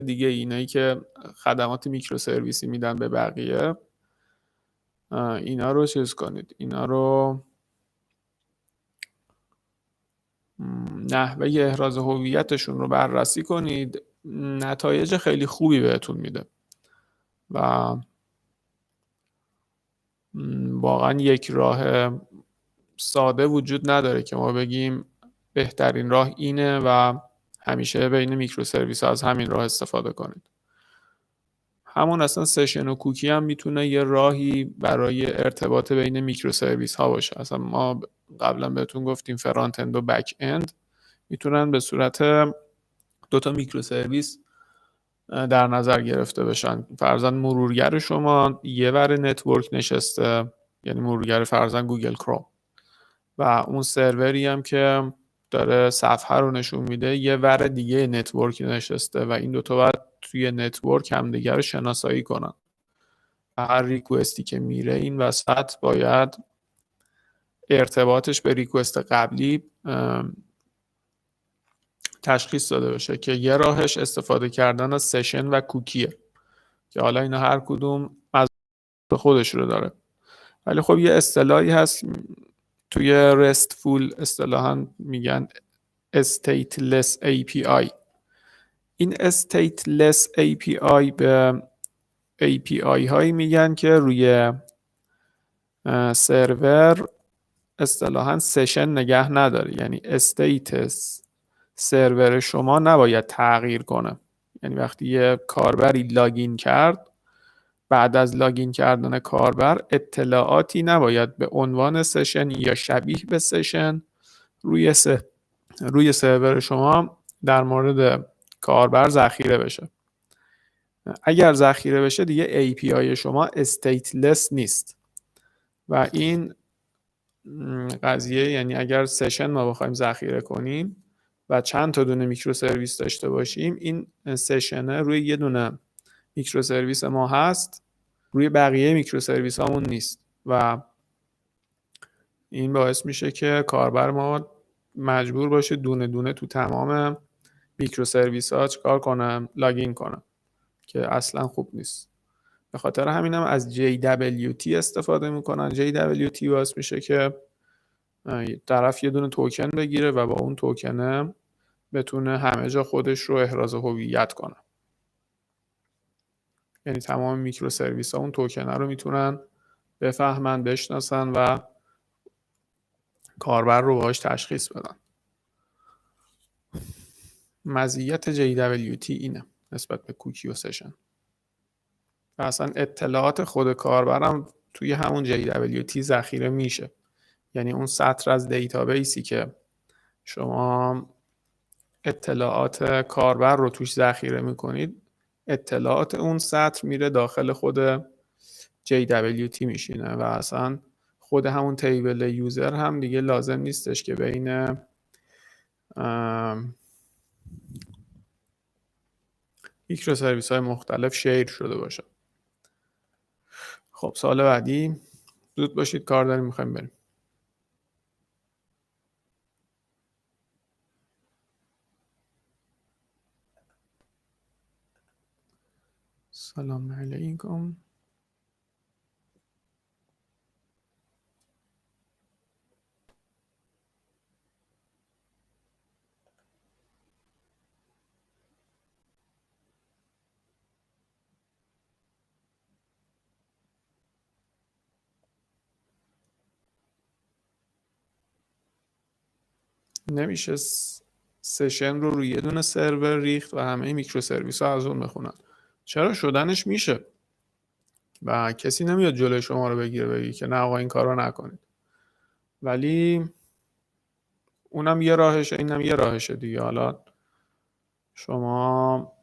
دیگه اینایی که خدمات میکرو سرویسی میدن به بقیه، اینا رو چیز کنید، اینا رو نحوه احراز هویتشون رو بررسی کنید. نتایج خیلی خوبی بهتون میده و واقعا یک راه ساده وجود نداره که ما بگیم بهترین راه اینه و همیشه بین میکرو سرویس از همین راه استفاده کنید. همون اصلا سشن و کوکی هم میتونه یه راهی برای ارتباط بین میکرو سرویس ها باشه. اصلا ما قبلا بهتون گفتیم فرانت اند و بک اند میتونن به صورت دوتا میکرو سرویس در نظر گرفته بشن. فرضاً مرورگر شما یه ور نتورک نشسته، یعنی مرورگر فرضاً گوگل کروم، و اون سروری هم که داره صفحه رو نشون میده یه ور دیگه نتورک نشسته و این دوتا باید توی نتورک همدیگه رو شناسایی کنن. هر ریکوستی که میره این وسط باید ارتباطش به ریکوست قبلی تشخیص داده بشه که یه راهش استفاده کردن از سشن و کوکیه که حالا اینا هر کدوم از خودش رو داره. ولی خب یه اصطلاحی هست توی رستفول، اصطلاحاً میگن stateless API. این stateless API به API هایی میگن که روی سرور اصطلاحاً سشن نگه نداره، یعنی استیتس سرور شما نباید تغییر کنه. یعنی وقتی یه کاربری لاگین کرد، بعد از لاگین کردن کاربر اطلاعاتی نباید به عنوان سشن یا شبیه به سشن روی سرور شما در مورد کاربر ذخیره بشه. اگر ذخیره بشه دیگه API شما استیتلس نیست و این قضیه، یعنی اگر سشن ما بخوایم ذخیره کنیم و چند تا دونه میکرو سرویس داشته باشیم، این سشنه روی یه دونه میکرو سرویس ما هست، روی بقیه میکرو سرویس هامون نیست و این باعث میشه که کاربر ما مجبور باشه دونه دونه تو تمام میکرو سرویس ها چیکار کنم؟ لاگین کنم، که اصلا خوب نیست. به خاطر همینم از JWT استفاده میکنن. JWT باعث میشه که طرف یه دونه توکن بگیره و با اون توکنه بتونه همه جا خودش رو احراز هویت کنه. یعنی تمام میکرو سرویس ها اون توکنه رو میتونن بفهمن، بشناسن و کاربر رو باهاش تشخیص بدن. مزیت JWT اینه نسبت به کوکی و سشن. و اصلا اطلاعات خود کاربرم توی همون JWT ذخیره میشه. یعنی اون سطر از دیتابیسی که شما اطلاعات کاربر رو توش ذخیره میکنید، اطلاعات اون سطر میره داخل خود JWT میشینه و اصلا خود همون تیبل یوزر هم دیگه لازم نیستش که بین میکرو سرویس های مختلف شیر شده باشه. خب سوال بعدی، زود باشید کار داریم میخوایم بریم. سلام علیکم. نمیشه سشن رو روی یه دونه سرور ریخت و همه میکرو سرویس ها از اون بخونن. چرا؟ شدنش میشه و کسی نمیاد جلوی شما رو بگیره بگی که نه آقا این کار رو نکنید. ولی اونم یه راهشه، اینم یه راهشه دیگه. حالا شما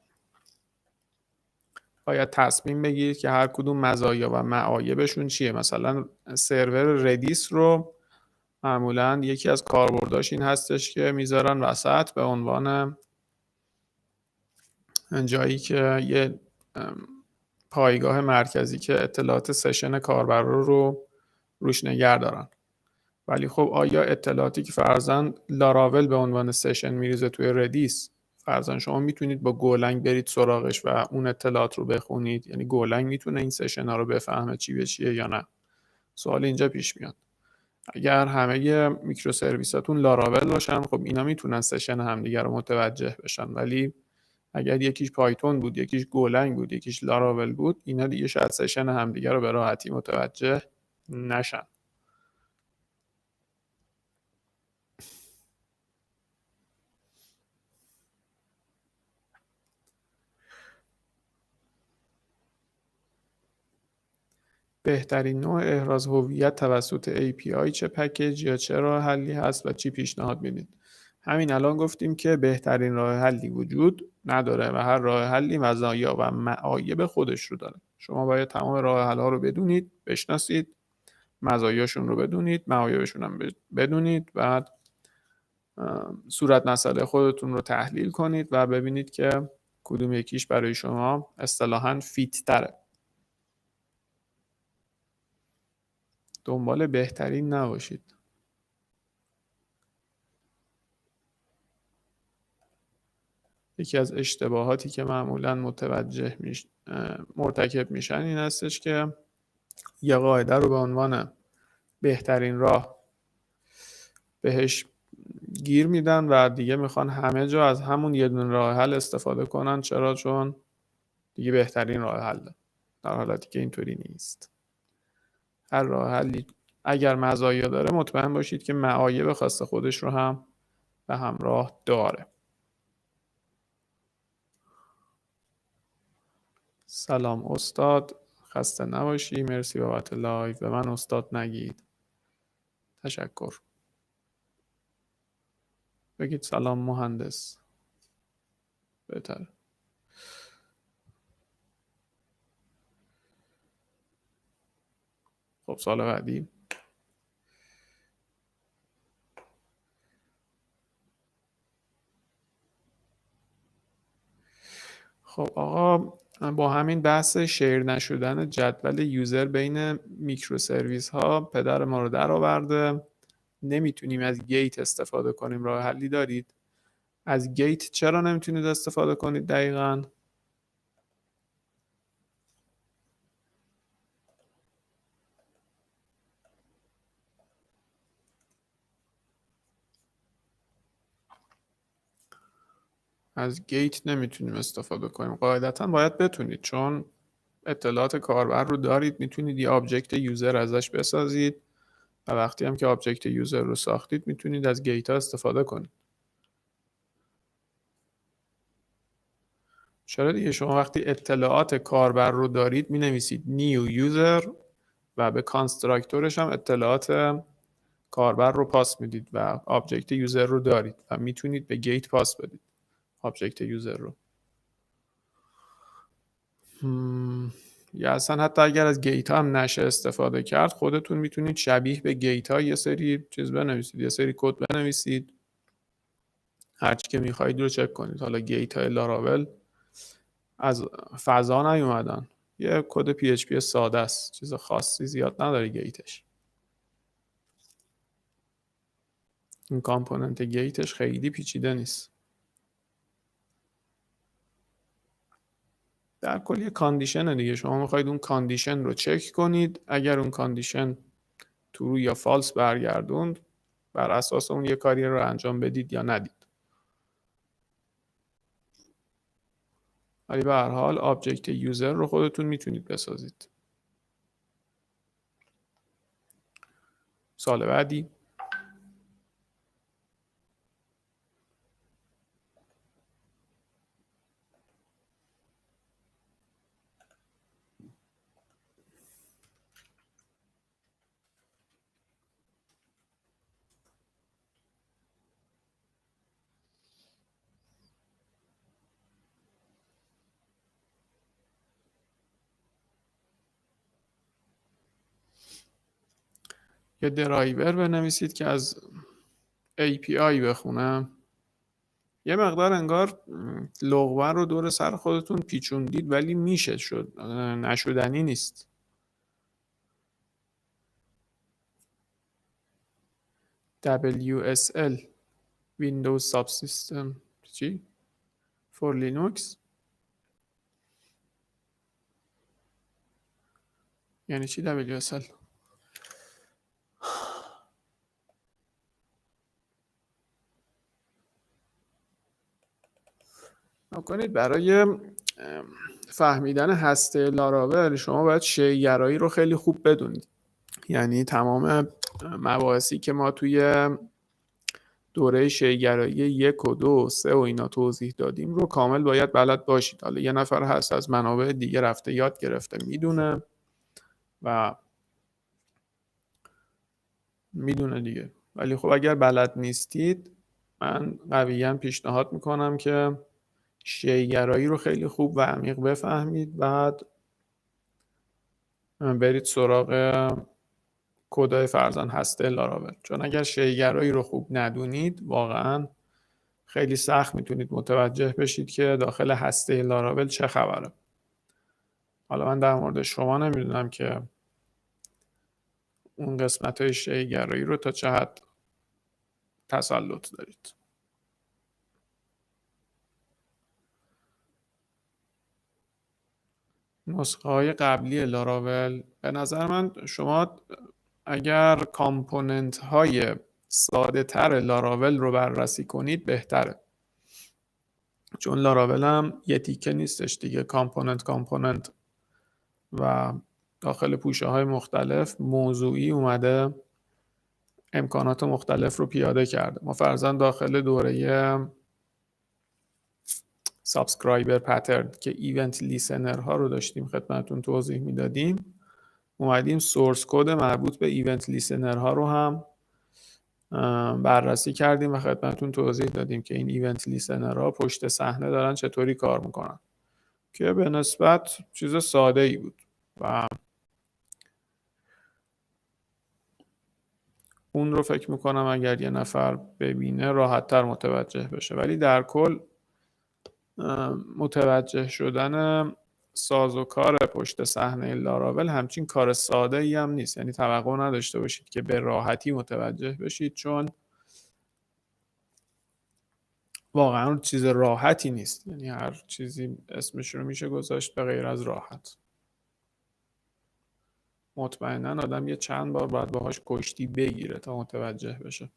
باید تصمیم بگیرید که هر کدوم مزایا و معایبشون چیه. مثلا سرور ردیس رو معمولا یکی از کاربرداش این هستش که میذارن وسط به عنوان جایی که یه پایگاه مرکزی که اطلاعات سشن کاربر رو روش نگه دارن. ولی خب آیا اطلاعاتی که فرضاً لاراول به عنوان سشن میریزه توی ردیس فرضاً شما میتونید با گولنگ برید سراغش و اون اطلاعات رو بخونید، یعنی گولنگ میتونه این سشن ها رو بفهمه چی به چیه یا نه. سوال اینجا پیش میاد اگر همه میکرو سرویساتون لاراول باشن، خب اینا میتونن سشن همدیگه رو متوجه بشن، ولی اگر یکیش پایتون بود، یکیش گولنگ بود، یکیش لاراول بود، اینا دیگه شاید سشن همدیگه رو به راحتی متوجه نشن. بهترین نوع احراز هویت توسط API چه پکیج یا چه راه حلی هست و چی پیشنهاد میدید؟ همین الان گفتیم که بهترین راه حلی وجود نداره و هر راه حلی مزایا و معایب خودش رو داره. شما باید تمام راه حل‌ها رو بدونید، بشناسید، مزایاشون رو بدونید، معایبشون هم بدونید، بعد صورت مسئله خودتون رو تحلیل کنید و ببینید که کدوم یکیش برای شما اصطلاحاً فیت تره. دنبال بهترین نباشید. یکی از اشتباهاتی که معمولاً مرتکب میشن این هستش که یه قاعده رو به عنوان بهترین راه بهش گیر میدن و دیگه میخوان همه جا از همون یه دونه راه حل استفاده کنن. چرا؟ چون دیگه بهترین راه حله، در حالتی که اینطوری نیست. هر راه حلی اگر مزایا داره، مطمئن باشید که معایب خاص خودش رو هم به همراه داره. سلام استاد، خسته نباشی، مرسی بابت لایو. به من استاد نگید. تشکر. بگید سلام مهندس. بهتر. خب سال بعدی. خب آقا، با همین بحث شیر نشدن جدول یوزر بین میکرو سرویس ها پدر ما رو در آورده. نمیتونیم از گیت استفاده کنیم. راه حلی دارید؟ از گیت چرا نمیتونید استفاده کنید دقیقاً؟ از گیت نمیتونیم استفاده کنیم. قاعدتا باید بتونید، چون اطلاعات کاربر رو دارید، میتونید یه آبجکت یوزر ازش بسازید و وقتی هم که آبجکت یوزر رو ساختید میتونید از گیت ها استفاده کنید. چرا دیگه؟ شما وقتی اطلاعات کاربر رو دارید می نویسید نیو یوزر و به کانستراکتورش هم اطلاعات کاربر رو پاس میدید و آبجکت یوزر رو دارید و میتونید به گیت پاس بدید آبجکت یوزر رو. یا اصلا حتی اگر از گیت هم نشه استفاده کرد، خودتون میتونید شبیه به گیت ها یه سری چیز بنویسید، یه سری کد بنویسید، هرچی که میخواهید رو چک کنید. حالا گیت های لاراول از فضا نیومدن، یه کد PHP ساده است، چیز خاصی زیاد نداره گیتش. این کامپوننت گیتش خیلی پیچیده نیست. در کل یه کاندیشن دیگه، شما میخواید اون کاندیشن رو چک کنید. اگر اون کاندیشن ترو یا فالس برگردوند، بر اساس اون یه کاری رو انجام بدید یا ندید. ولی به هر حال آبجکت یوزر رو خودتون میتونید بسازید. سال بعدی. یه درایور بنویسید که از API بخونه. یه مقدار انگار لغمه رو دور سر خودتون پیچوندید، ولی میشه، نشدنی نیست. WSL Windows Subsystem چی؟ for Linux یعنی چی WSL؟ کنید برای فهمیدن هسته لاراول شما باید شی‌گرایی رو خیلی خوب بدونید. یعنی تمام مباحثی که ما توی دوره شی‌گرایی 1 و 2 و 3 و اینا توضیح دادیم رو کامل باید بلد باشید. حالا یه نفر هست از منابع دیگه رفته یاد گرفته میدونه و میدونه دیگه، ولی خب اگر بلد نیستید من قویاً پیشنهاد میکنم که شی‌گرایی رو خیلی خوب و عمیق بفهمید، بعد برید سراغ کدای فرزن هسته لاراول. چون اگر شی‌گرایی رو خوب ندونید واقعا خیلی سخت میتونید متوجه بشید که داخل هسته لاراول چه خبره. حالا من در مورد شما نمیدونم که اون قسمت های شی‌گرایی رو تا چه حد تسلط دارید. نسخه های قبلی لاراول به نظر من شما اگر کامپوننت های ساده تر لاراول رو بررسی کنید بهتره، چون لاراول هم یه تیکه نیستش دیگه، کامپوننت و داخل پوشه های مختلف موضوعی اومده امکانات مختلف رو پیاده کرده. ما فرضاً داخل دوره سابسکرایبر پترن که ایونت لیسنر ها رو داشتیم خدمتتون توضیح میدادیم، اومدیم سورس کد مربوط به ایونت لیسنر ها رو هم بررسی کردیم و خدمتتون توضیح دادیم که این ایونت لیسنر ها پشت صحنه دارن چطوری کار میکنن، که به نسبت چیز ساده ای بود و اون رو فکر میکنم اگر یه نفر ببینه راحت تر متوجه بشه. ولی در کل متوجه شدن سازوکار پشت صحنه لاراول همچین کار ساده ای هم نیست. یعنی توقع نداشته باشید که به راحتی متوجه بشید، چون واقعا چیز راحتی نیست. یعنی هر چیزی اسمش رو میشه گذاشت به غیر از راحت. مطمئنا آدم یه چند بار باید باهاش کشتی بگیره تا متوجه بشه.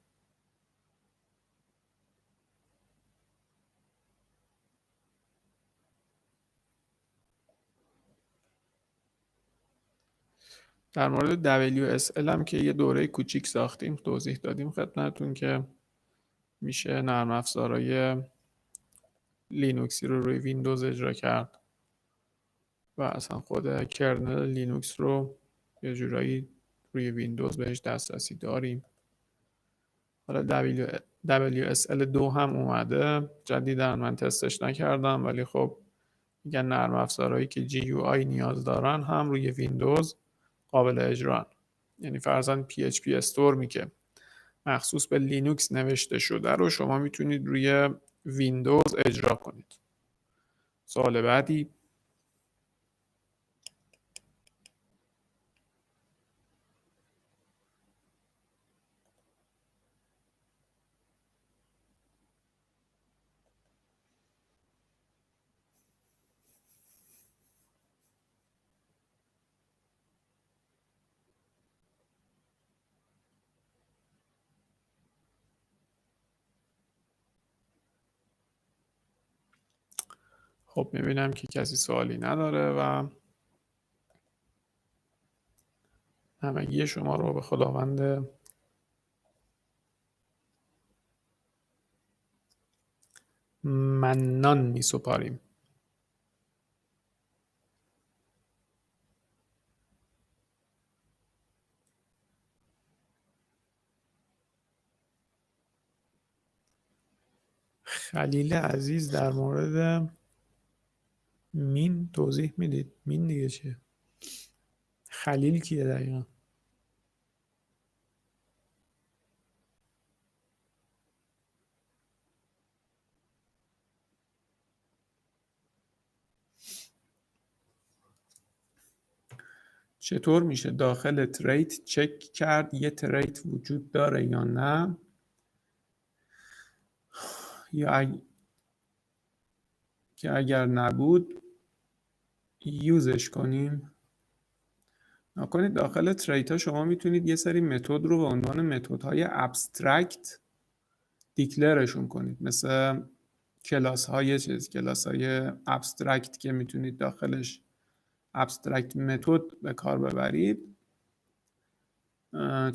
در مورد WSL هم که یه دوره کوچیک ساختیم توضیح دادیم خدمتتون که میشه نرم افزارهای لینوکسی رو روی ویندوز اجرا کرد و اصلا خود کرنل لینوکس رو یه جورایی روی ویندوز بهش دسترسی داریم. حالا WSL 2 هم اومده جدیدن، من تستش نکردم ولی خب میگن نرم افزارهایی که GUI نیاز دارن هم روی ویندوز قابل اجران. یعنی فرضاً PHP استورمی که مخصوص به لینوکس نوشته شده رو شما میتونید روی ویندوز اجرا کنید. سوال بعدی. خب میبینم که کسی سوالی نداره و همگی شما رو به خداوند منان میسپاریم. خلیل عزیز در مورد مین توضیح میدید؟ مین دیگه چیه؟ خلیل کیه دقیقا؟ چطور میشه داخل تریت چک کرد یه تریت وجود داره یا نه؟ یا که اگر نبود یوزش کنیم. نکنید داخل تریت ها شما میتونید یه سری متد رو به عنوان متد های ابسترکت دیکلرشون کنید، مثل کلاس های کلاس های ابسترکت که میتونید داخلش ابسترکت متد به کار ببرید.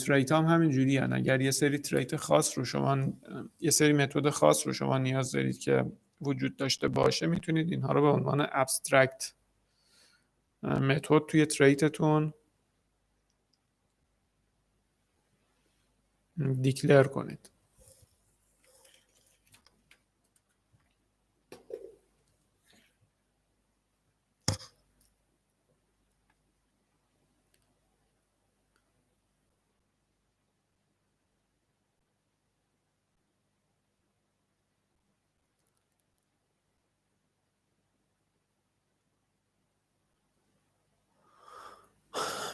تریت هم همین جوری هن. اگر یه سری تریت خاص رو شما یه سری متد خاص رو شما نیاز دارید که وجود داشته باشه، میتونید اینها رو به عنوان ابسترکت متد توی تریتتون دیکلر کنید.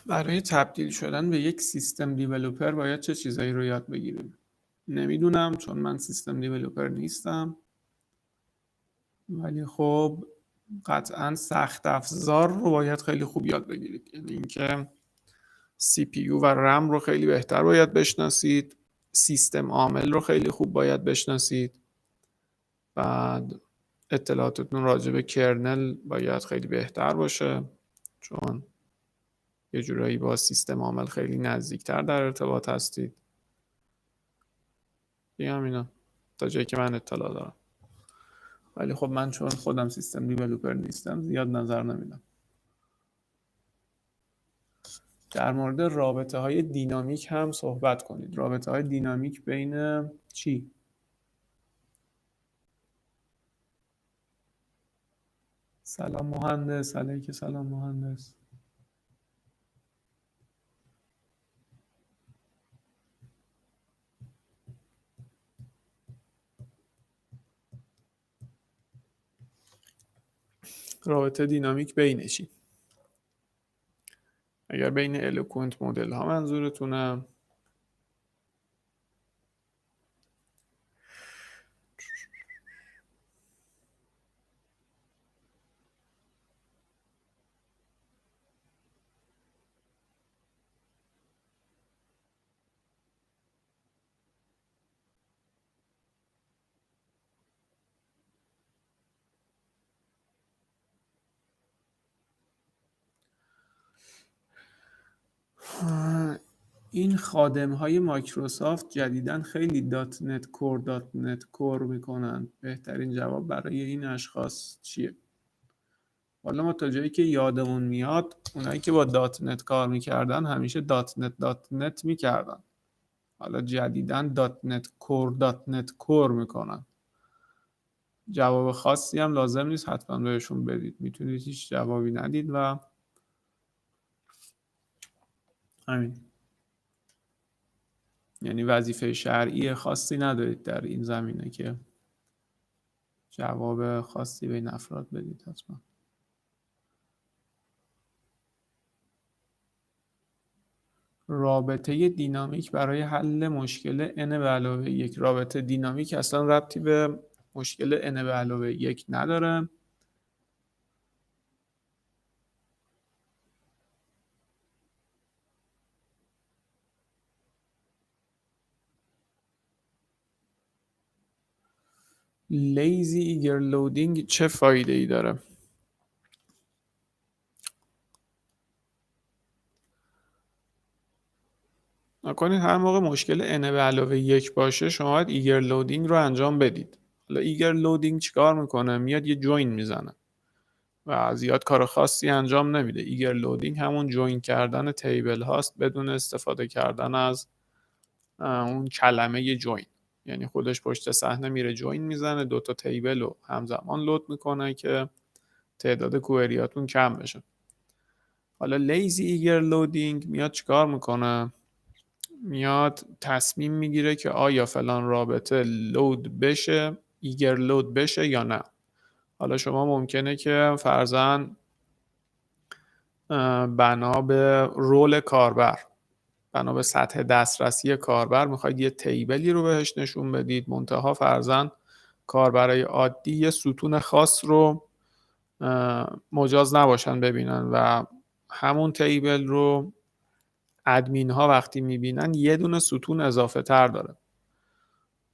برای تبدیل شدن به یک سیستم دیولوپر باید چه چیزایی رو یاد بگیریم؟ نمیدونم، چون من سیستم دیولوپر نیستم، ولی خب قطعا سخت افزار رو باید خیلی خوب یاد بگیرید. یعنی اینکه CPU و رم رو خیلی بهتر باید بشناسید، سیستم عامل رو خیلی خوب باید بشناسید، بعد اطلاعاتتون راجع به کرنل باید خیلی بهتر باشه، چون یه جورایی با سیستم عامل خیلی نزدیکتر در ارتباط هستید. دیگه اینا تا جایی که من اطلاع دارم، ولی خب من چون خودم سیستم دیولوپر نیستم زیاد نظر نمیدم. در مورد رابطه های دینامیک هم صحبت کنید. رابطه های دینامیک بین چی؟ سلام مهندس. علیک سلام مهندس. رابطه دینامیک بین چی؟ اگر بین الوکوئنت مدل ها منظورتونه، این خادم های مایکروسافت جدیداً خیلی دات نت کور میکنن. بهترین جواب برای این اشخاص چیه؟ حالا ما تا جایی که یادمون میاد اونایی که با دات نت کار میکردن همیشه دات نت میکردن. حالا جدیداً دات نت کور میکنن. جواب خاصی هم لازم نیست حتما بهشون بدید، میتونید هیچ جوابی ندید و همین. یعنی وظیفه شرعی خاصی ندارید در این زمینه که جواب خاصی به این افراد بدید حتما. رابطه دینامیک برای حل مشکل n به علاوه 1. رابطه دینامیک اصلا ربطی به مشکل n به علاوه 1 نداره. لیزی ایگر لودینگ چه فایده ای داره؟ نکنید هر موقع مشکل n به علاوه 1 باشه شما باید ایگر لودینگ رو انجام بدید. حالا ایگر لودینگ چیکار میکنه؟ میاد یه جوین میزنه و زیاد کار خاصی انجام نمیده. ایگر لودینگ همون جوین کردن تیبل هاست بدون استفاده کردن از اون کلمه جوین. یعنی خودش پشت صحنه میره جوین میزنه، دوتا تیبل رو همزمان لود میکنه که تعداد کوئریاتون کم بشه. حالا لیزی ایگر لودینگ میاد چیکار میکنه؟ میاد تصمیم میگیره که آیا فلان رابطه لود بشه، ایگر لود بشه یا نه. حالا شما ممکنه که فرضاً بنا به رول کاربر، بنا به سطح دسترسی کاربر میخواید یه تیبلی رو بهش نشون بدید، منتها فرضاً کاربرای عادی یه ستون خاص رو مجاز نباشن ببینن و همون تیبل رو ادمین ها وقتی میبینن یه دونه ستون اضافه تر داره.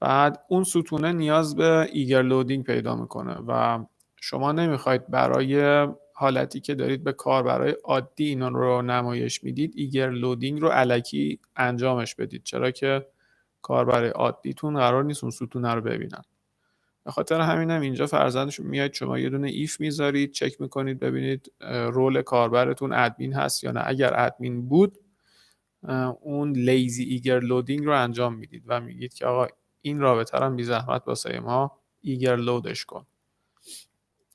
بعد اون ستونه نیاز به ایگر لودینگ پیدا میکنه و شما نمیخواید برای حالتی که دارید به کاربرای عادی اینا رو نمایش میدید ایگر لودینگ رو الکی انجامش بدید، چرا که کاربرای عادیتون قرار نیست اون ستونه رو ببینن. به خاطر همینم اینجا فرضاً میاد شما یه دونه ایف میذارید، چک میکنید ببینید رول کاربرتون ادمین هست یا نه. اگر ادمین بود اون لیزی ایگر لودینگ رو انجام میدید و میگید که آقا این رابطه رو بی زحمت واسه ما ایگر لودش کن،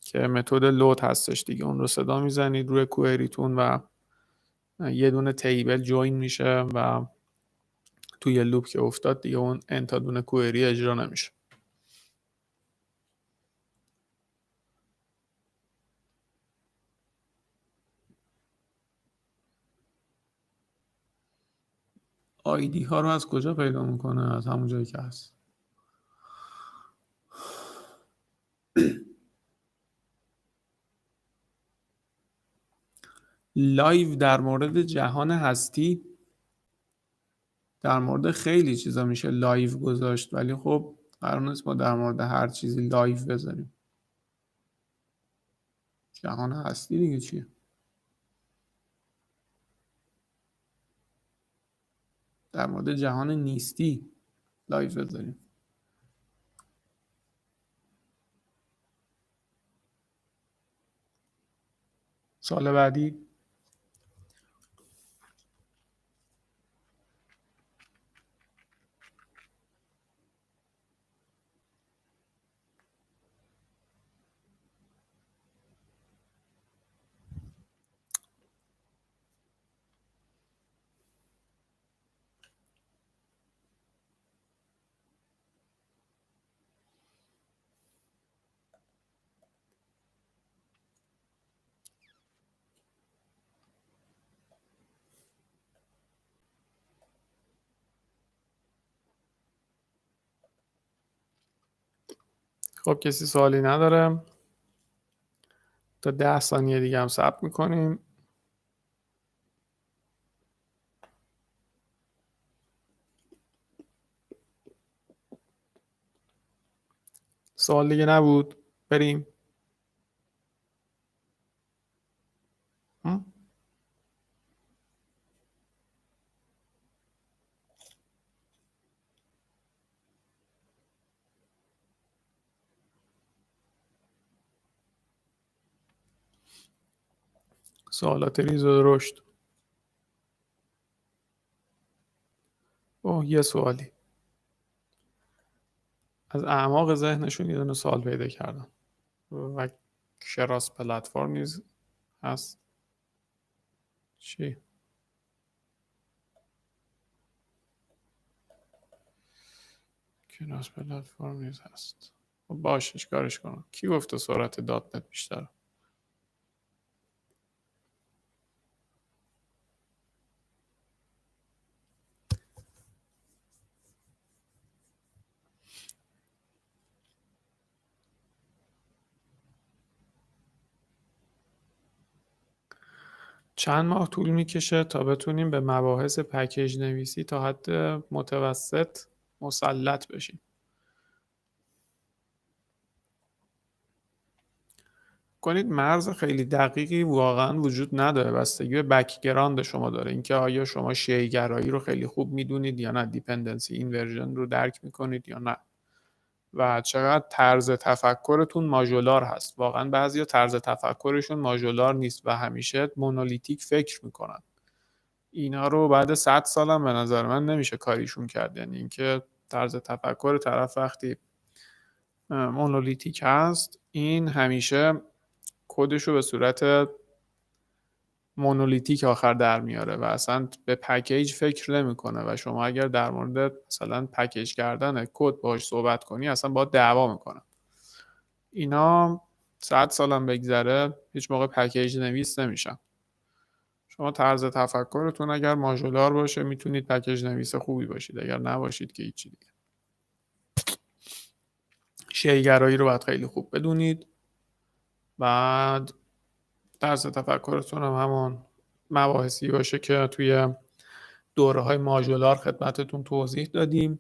که متد لود هستش دیگه. اون رو صدا میزنید روی کوئریتون و یه دونه تیبل جوین میشه و توی لوپ که افتاد دیگه اون انتا دونه کوئری اجرا نمیشه. آیدی ها رو از کجا پیدا میکنه؟ از همون جایی که هست. لایو در مورد جهان هستی، در مورد خیلی چیزا میشه لایو گذاشت، ولی خب قرار نیست ما در مورد هر چیزی لایو بذاریم. جهان هستی دیگه چیه؟ در مورد جهان نیستی لایو بذاریم. سال بعدی خب کسی سوالی نداره؟ تا 10 ثانیه دیگه هم صبر میکنیم. سوال دیگه نبود؟ بریم. سوالات ریز و درشت. اوه یه سوالی از اعماق ذهنشون یه دونه سوال پیدا کردم و کراس پلتفرم نیز هست. چی؟ کراس پلتفرم نیز هست. خب باشه چیکارش کنم؟ کی گفته سرعت دات نت بیشتره؟ چند ماه طول میکشه تا بتونیم به مباحث پکیج نویسی تا حد متوسط مسلط بشیم؟ کنید مرز خیلی دقیقی واقعا وجود نداره، بستگی به بک‌گراند شما داره، اینکه آیا شما شیءگرایی رو خیلی خوب میدونید یا نه، دیپندنسی اینورژن رو درک میکنید یا نه، و چقدر طرز تفکرتون ماژولار هست. واقعا بعضیا طرز تفکرشون ماژولار نیست و همیشه مونولیتیک فکر میکنن. اینا رو بعد 100 سالم به نظر من نمیشه کاریشون کرد. یعنی اینکه طرز تفکر طرف وقتی مونولیتیک هست، این همیشه کدش رو به صورت مونولیتیک آخر در میاره و اصلا به پکیج فکر نمیکنه و شما اگر در مورد مثلا پکیج کردن کد باهاش صحبت کنی اصلا با دعوا میکنه. اینا 100 سالم بگذره هیچ موقع پکیج نویس نمیشن. شما طرز تفکرتون اگر ماژولار باشه میتونید پکیج نویس خوبی باشید، اگر نباشید که هیچی دیگه. شیگرایی رو باید خیلی خوب بدونید. بعد طرز تفکرتون هم همون مباحثی باشه که توی دوره های ماژولار خدمتتون توضیح دادیم.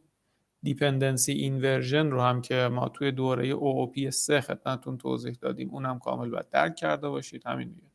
دیپندنسی اینورژن رو هم که ما توی دوره OOP 3 خدمتتون توضیح دادیم اونم کامل باید درک کرده باشید. همین دیگه.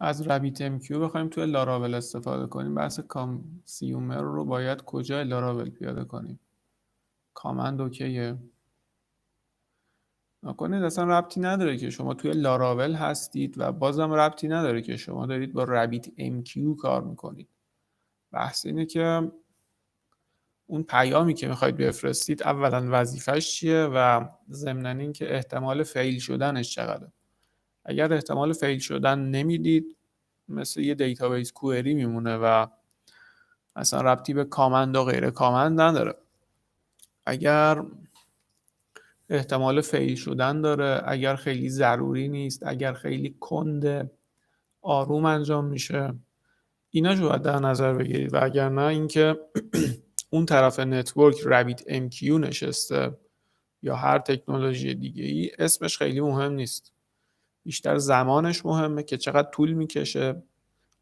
از رابیت ام کیو بخوایم توی لاراول استفاده کنیم، بحث کانسیومر رو باید کجای لاراول پیاده کنیم؟ کامند اوکیه. نکنید اصلا ربطی نداره که شما توی لاراول هستید و بازم ربطی نداره که شما دارید با رابیت ام کیو کار میکنید. بحث اینه که اون پیامی که میخواید بفرستید اولا وظیفش چیه و ضمن اینکه احتمال فیل شدنش چقدره. اگر احتمال فیل شدن نمیدید مثل یه دیتابیس کوئری میمونه و اصلا ربطی به کامند و غیر کامند نداره. اگر احتمال فیل شدن داره، اگر خیلی ضروری نیست، اگر خیلی کنده، آروم انجام میشه، ایناشو باید در نظر بگیرید. و اگر نه اینکه اون طرف نتورک رابیت ام کیو نشسته یا هر تکنولوژی دیگه ای، اسمش خیلی مهم نیست. بیشتر زمانش مهمه که چقدر طول میکشه،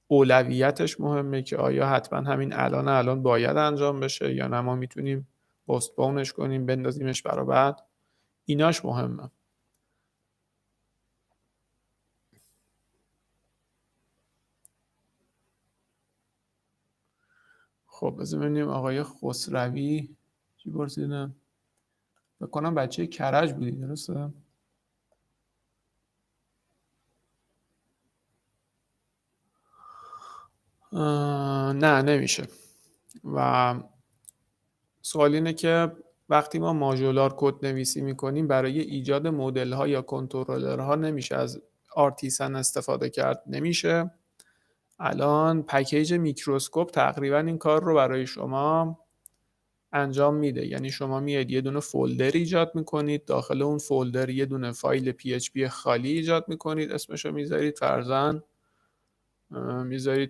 اولویتش مهمه که آیا حتما همین الان باید انجام بشه یا نه ما میتونیم پستپونش کنیم بندازیمش برای بعد. ایناش مهمه. خب بذار ببینیم آقای خسروی چی پرسیدن. بکنم بچه کرج بودی درسته؟ نه نمیشه. و سوال اینه که وقتی ما ماژولار کد نویسی میکنیم برای ایجاد مدل ها یا کنترلر ها نمیشه از آرتیسن استفاده کرد. نمیشه. الان پکیج میکروسکوپ تقریبا این کار رو برای شما انجام میده. یعنی شما میاد یه دونه فولدر ایجاد میکنید، داخل اون فولدر یه دونه فایل PHP خالی ایجاد میکنید، اسمشو میذارید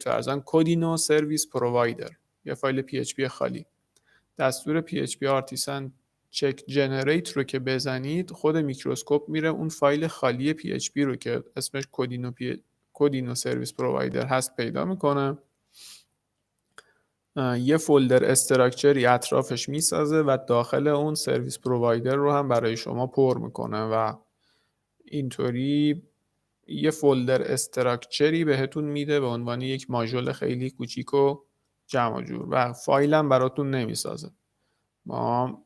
فرضاً کدینو سرویس پرووایدر، یه فایل PHP خالی. دستور PHP آرتیسن چک جنریت رو که بزنید خود میکروسکوپ میره اون فایل خالی PHP رو که اسمش کدینو سرویس پرووایدر هست پیدا میکنه، یه فولدر استراکچری اطرافش میسازه و داخل اون سرویس پرووایدر رو هم برای شما پر میکنه و اینطوری یه فولدر استراکچری بهتون میده به عنوان یک ماژول خیلی کوچیک و جمع جور و فایل هم براتون نمیسازه. ما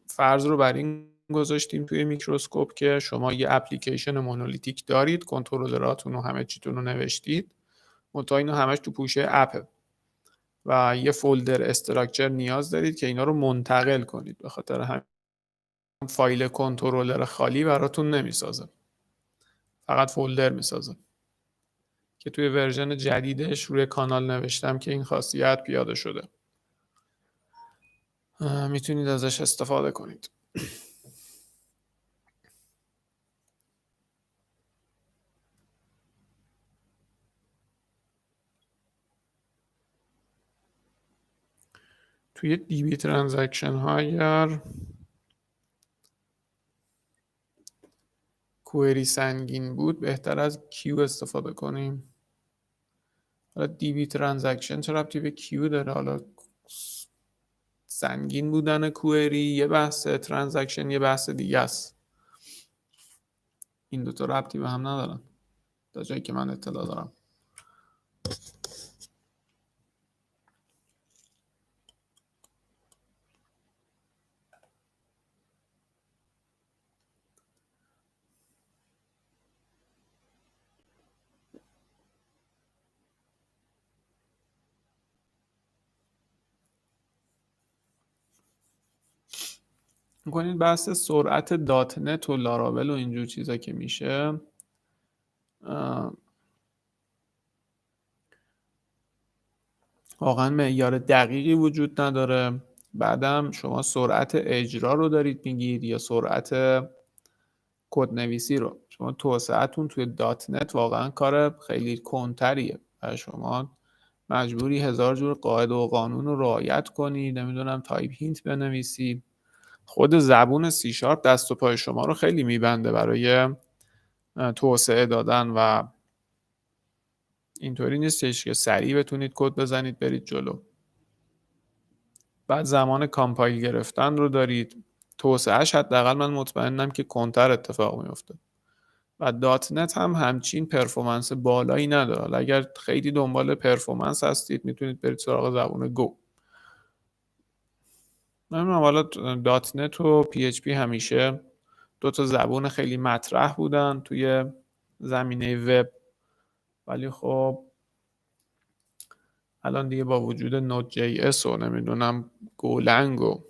فرض رو بر این گذاشتیم توی میکروسکوپ که شما یه اپلیکیشن مونولیتیک دارید، کنترلراتون و همه چیتون رو نوشتید، منتها اینو همش تو پوشه اپه و یه فولدر استراکچر نیاز دارید که اینا رو منتقل کنید. به خاطر همین فایل کنترلر خالی براتون نمیسازه، فقط فولدر میسازه که توی ورژن جدیدش روی کانال نوشتم که این خاصیت پیاده شده. میتونید ازش استفاده کنید. توی DB ترانزکشن ها اگر کوئری سنگین بود بهتر از کیو استفاده کنیم. حالا DB ترانزکشن چه ربطی به کیو داره؟ حالا سنگین بودن کوئری یه بحث، ترانزکشن یه بحث دیگه است. این دوتا ربطی به هم ندارن تا جایی که من اطلاع دارم. میکنید بحث سرعت دات نت و لاراول و اینجور چیزا که میشه واقعا معیار دقیقی وجود نداره. بعدم شما سرعت اجرا رو دارید میگید یا سرعت کدنویسی رو. شما توسعه‌تون توی دات نت واقعا کار خیلی کنتریه و شما مجبوری هزار جور قاعده و قانون رو رعایت کنی، نمیدونم تایپ هینت بنویسی. خود زبون سی شارپ دست و پای شما رو خیلی میبنده برای توسعه دادن و اینطوری نیستش که سریع بتونید کد بزنید برید جلو. بعد زمان کامپایل گرفتن رو دارید. توسعهش حداقل من مطمئنم که کنتر اتفاق میفته. و دات نت هم همچین پرفورمنس بالایی نداره. اگر خیلی دنبال پرفورمنس هستید میتونید برید سراغ زبان گو. نمیدونم، حالا دات نت و پی اچ پی همیشه دو تا زبان خیلی مطرح بودن توی زمینه وب، ولی خب الان دیگه با وجود نود جی اس و نمیدونم گولنگ و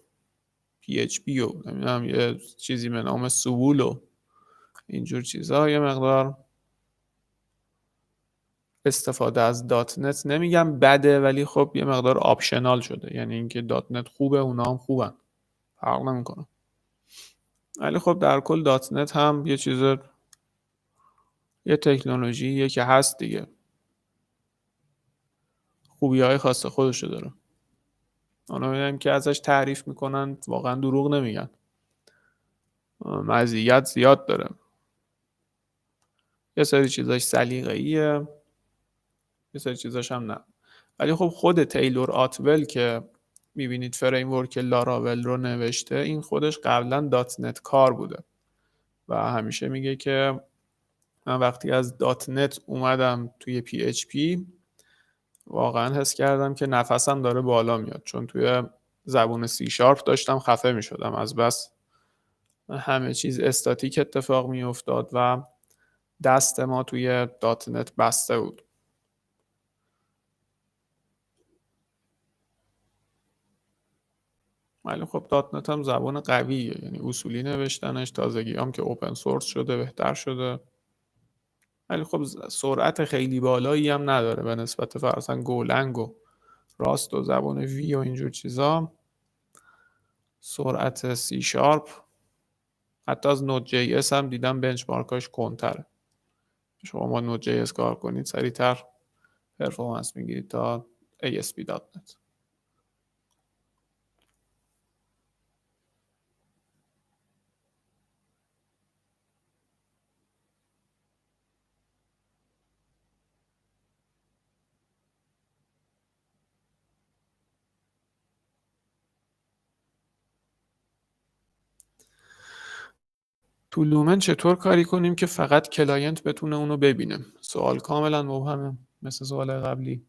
پی اچ پی و نمیدونم یه چیزی به نام سوول و اینجور چیزها، یه مقدار استفاده از دات نت نمیگم بده، ولی خب یه مقدار آپشنال شده. یعنی اینکه دات نت خوبه، اونا هم خوبن، فرق نمیکنه. ولی خب در کل دات نت هم یه چیز، یه تکنولوژیه که هست دیگه، خوبی‌های خاص خودشو داره. اونا میگن که ازش تعریف میکنن واقعا دروغ نمیگن، مزیت زیاد داره. یه سری چیزاش سلیقه‌ایه، یه سری چیزاش هم نه. ولی خب خود تیلور آتول که میبینید فریم ورک لاراول رو نوشته، این خودش قبلا دات نت کار بوده و همیشه میگه که من وقتی از دات نت اومدم توی پی اچ پی واقعا حس کردم که نفسم داره بالا میاد، چون توی زبون سی شارپ داشتم خفه میشدم از بس همه چیز استاتیک اتفاق میافتاد و دست ما توی دات نت بسته بود. ولی خب دات نت هم زبان قویه، یعنی اصولی نوشتنش، تازگی هم که اوپن سورس شده بهتر شده. ولی خب سرعت خیلی بالایی هم نداره به نسبت فرضاً گولنگ و راست و زبان وی و اینجور چیزا. سرعت سی شارپ حتی از نود جی اس هم دیدم بنچمارکاش کنتره. شما با نود جی اس کار کنید سریعتر پرفورمنس میگیرید تا ASP.NET. تو لومن چطور کاری کنیم که فقط کلاینت بتونه اونو ببینه؟ سوال کاملا مبهمه مثل سوال قبلی.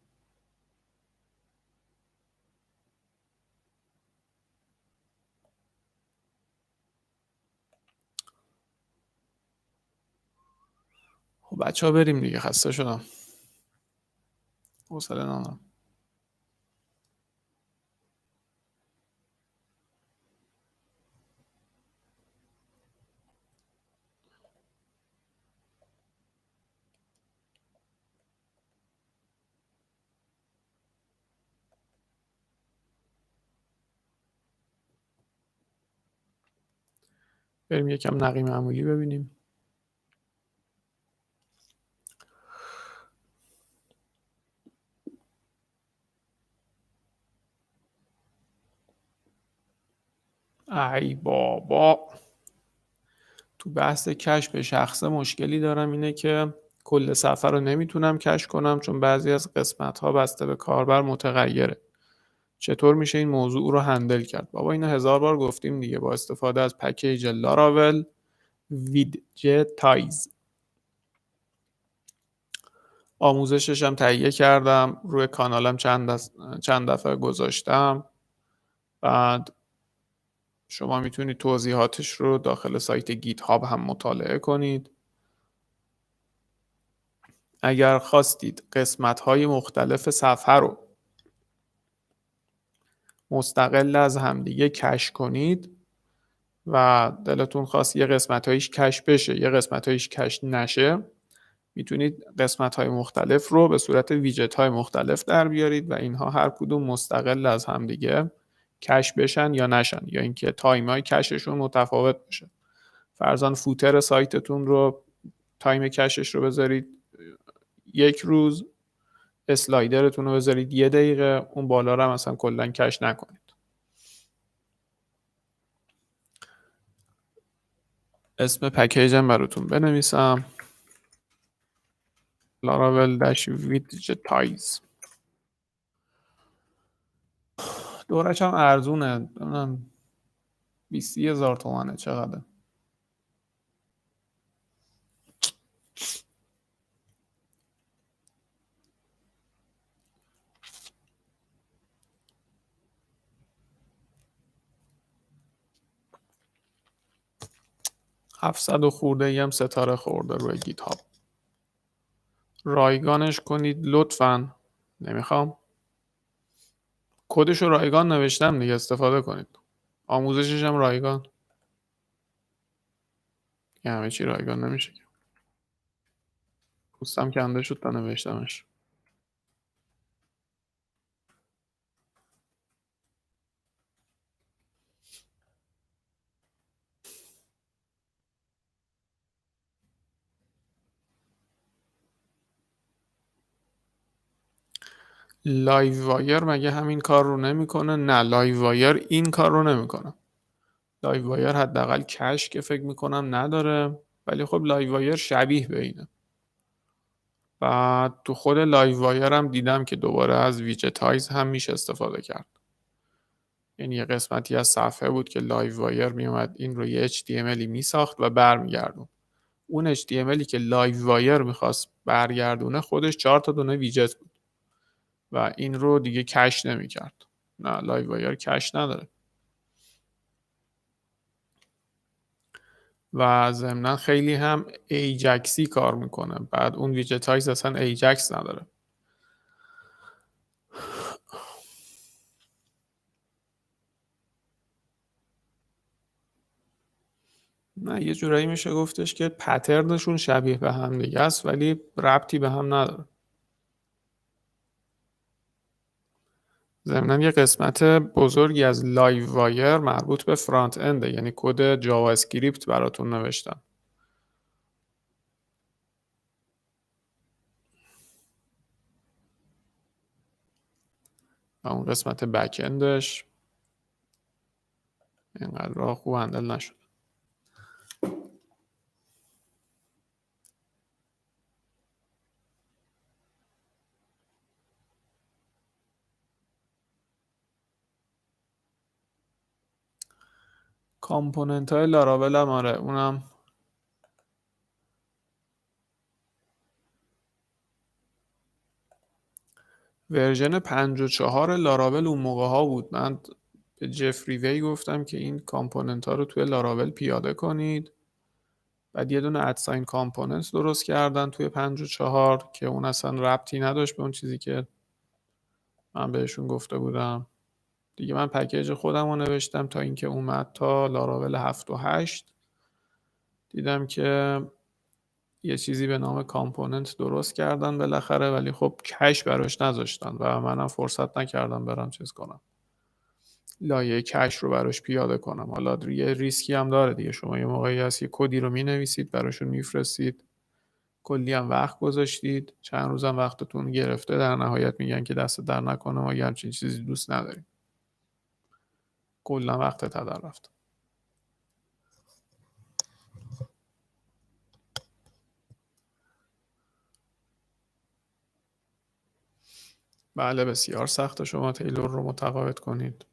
خب بچه ها بریم دیگه، خسته شدم، حوصله ندارم. بریم یکم نقی معمولی ببینیم. ای بابا، تو بحث کش به شخصه مشکلی دارم، اینه که کل صفحه رو نمیتونم کش کنم چون بعضی از قسمت ها بسته به کاربر متغیره. چطور میشه این موضوع رو هندل کرد؟ بابا اینو هزار بار گفتیم دیگه، با استفاده از پکیج لاراول ویدجتایز. آموزشش هم تهیه کردم، روی کانالم چند دفعه گذاشتم. بعد شما میتونید توضیحاتش رو داخل سایت گیت هاب هم مطالعه کنید. اگر خواستید قسمت‌های مختلف صفحه رو مستقل از همدیگه کش کنید و دلتون خواست یه قسمت‌هایش کش بشه یه قسمت‌هایش کش نشه، میتونید قسمت‌های مختلف رو به صورت ویجت‌های مختلف در بیارید و اینها هر کدوم مستقل از همدیگه کش بشن یا نشن، یا اینکه تایم‌های کششون متفاوت بشه. فرضاً فوتر سایتتون رو تایم کشش رو بذارید 1 روز، اسلایدرتون رو بذارید 1 دقیقه، اون بالا رو مثلا کلا کش نکنید. اسم پکیجم براتون بنویسم، Laravel-Widgetize. دورش هم ارزونه، 20,000 تومنه. چقدر؟ $700 و خورده ای هم ستاره خورده روی گیت هاب. رایگانش کنید لطفاً. نمیخوام. کدش رو رایگان نوشتم دیگه، استفاده کنید. آموزشش هم رایگان. یه همه چی رایگان نمیشه. پوستم کنده شد تا نوشتمش. لایو وایر مگه همین کار رو نمیکنه؟ نه، لایو وایر این کار رو نمیکنه. لایو وایر حداقل کش که فکر میکنم نداره، ولی خب لایو وایر شبیه به اینه. بعد تو خود لایو وایر هم دیدم که دوباره از ویجتایز هم میشه استفاده کرد. یعنی یه قسمتی از صفحه بود که لایو وایر میومد این رو یه HTMLی میساخت و برمیگردون. اون HTMLی که لایو وایر میخواست برگردونه خودش 4 تا دونه ویجت بود و این رو دیگه کش نمیکرد. نه، لایو وایر کش نداره. و ضمنا خیلی هم ایجکسی کار میکنه. بعد اون ویجتایز اصلا ایجکس نداره. نه، یه جورایی میشه گفتش که پترنشون شبیه به هم دیگه است ولی ربطی به هم نداره. ضمناً یه قسمت بزرگی از لایو وایر مربوط به فرانت انده، یعنی کد جاوا اسکریپت براتون نوشتم. و اون قسمت بک اندش اینقدر راه خوب هندل نشد. کامپوننت های لاراول هم آره، اونم ورژن 54 لاراول اون موقع ها بود. من به جفری وی گفتم که این کامپوننت ها رو توی لاراول پیاده کنید. بعد یه دونه ادساین کامپوننت درست کردن توی 54 که اون اصلا ربطی نداشت به اون چیزی که من بهشون گفته بودم. دیگه من پکیج خودم رو نوشتم تا اینکه اومد تا لاراول 7 و 8 دیدم که یه چیزی به نام کامپوننت درست کردن بالاخره، ولی خب کش براش نذاشتن و منم فرصت نکردم برم چیز کنم، لایه کش رو براش پیاده کنم. حالا یه ریسکی هم داره دیگه. شما یه موقعی هست یه کدی رو مینویسید براشون میفرستید، کلی هم وقت گذاشتید، چند روزم وقتتون گرفته، در نهایت میگن که دست در نکنه ما یه همچین چیزی دوست نداریم. کلا وقت هدر رفت. بله، بسیار سخت شما تیلور رو متقاعد کنید.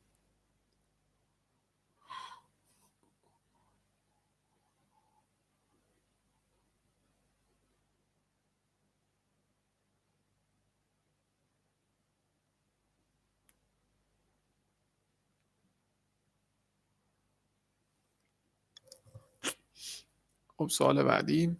خب سوال بعدی.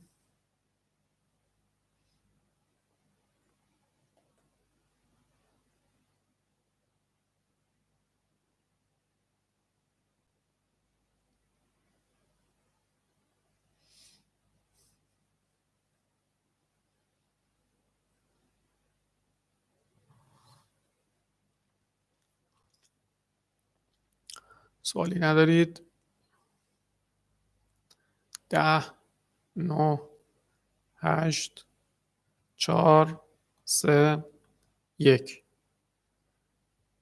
سوالی ندارید؟ 10 9 8 4 3 1.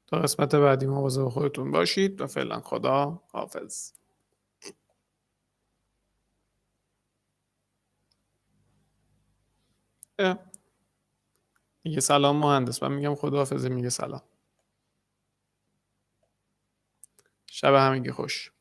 تا قسمت بعدی مواظب خودتون باشید و فعلا خدا حافظ. میگه سلام مهندس، من میگم خداحافظی، میگه سلام. شب همگی خوش.